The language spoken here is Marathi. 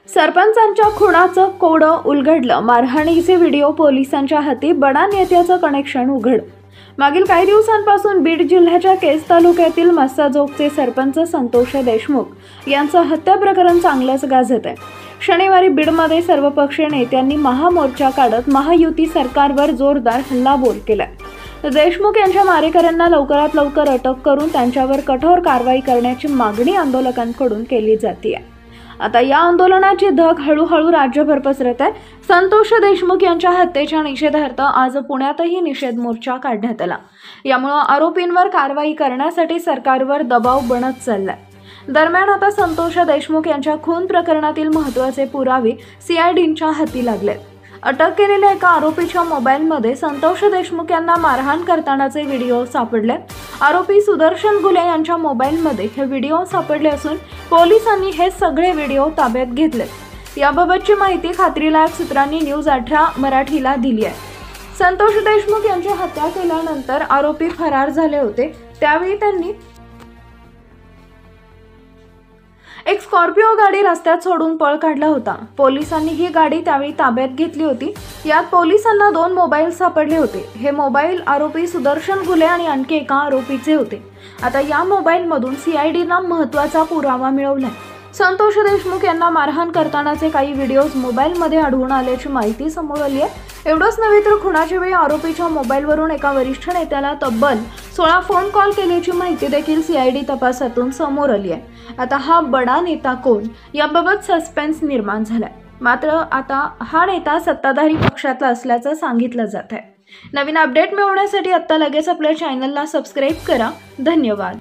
सरपंचांच्या खुनाचं कोडं उलगडलं। मारहाणीचे व्हिडिओ पोलिसांच्या हाती, बडा नेत्याचं कनेक्शन उघड। मागील काही दिवसांपासून बीड जिल्ह्याच्या केज तालुक्यातील मस्साजोगचे सरपंच संतोष देशमुख यांचं हत्या प्रकरण चांगलंच गाजत आहे। शनिवारी बीडमध्ये सर्वपक्षीय नेत्यांनी महामोर्चा काढत महायुती सरकारवर जोरदार हल्लाबोल केलाय। देशमुख यांच्या मारेकऱ्यांना लवकरात लवकर अटक करून त्यांच्यावर कठोर कारवाई करण्याची मागणी आंदोलकांकडून केली जाते। आता या आंदोलनाची धग हळूहळू राज्यभर पसरत आहे। संतोष देशमुख यांच्या हत्येच्या निषेधार्थ आज पुण्यातही निषेध मोर्चा काढण्यात आला। यामुळे आरोपींवर कारवाई करण्यासाठी सरकारवर दबाव बनत चाललाय। दरम्यान आता संतोष देशमुख यांच्या खून प्रकरणातील महत्त्वाचे पुरावे सीआयडीच्या हाती लागले। अटक केलेल्या एका आरोपीच्या मोबाईलमध्ये संतोष देशमुख यांना मारहाण करतानाचे व्हिडिओ सापडले। आरोपी सुदर्शन गुले यांच्या मोबाईलमध्ये हे व्हिडिओ सापडले असून पोलिसांनी हे सगळे व्हिडिओ ताब्यात घेतले। याबाबतची माहिती खात्रीलायक सूत्रांनी न्यूज 18 मराठीला दिली आहे। संतोष देशमुख यांची हत्या केल्यानंतर आरोपी फरार झाले होते। त्यावेळी त्यांनी एक स्कॉर्पिओ गाडी रस्त्यात सोडून पळ काढला होता। पोलिसांनी ही गाडी त्यावेळी ताब्यात घेतली होती। यात पोलिसांना 2 मोबाईल सापडले होते। हे मोबाईल आरोपी सुदर्शन गुले आणि आणखी एका आरोपीचे होते। आता या मोबाईलमधून सीआयडीला महत्त्वाचा पुरावा मिळवलाय। संतोष देशमुख यांना मारहाण करतानाचे काही व्हिडिओज मोबाईलमध्ये आढळून आल्याची माहिती समोर आली आहे। एवढंच नव्हे तर खुनाच्या वेळी आरोपीच्या मोबाईलवरून एका वरिष्ठ नेत्याला तब्बल 16 फोन कॉल केल्याची माहिती देखील सीआयडी तपासातून समोर आली आहे। आता हा बडा नेता कोण याबाबत सस्पेन्स निर्माण झालाय। मात्र आता हा नेता सत्ताधारी पक्षातला असल्याचं सांगितलं जात आहे। नवीन अपडेट मिळवण्यासाठी आता लगेच आपल्या चॅनलला सबस्क्राईब करा। धन्यवाद।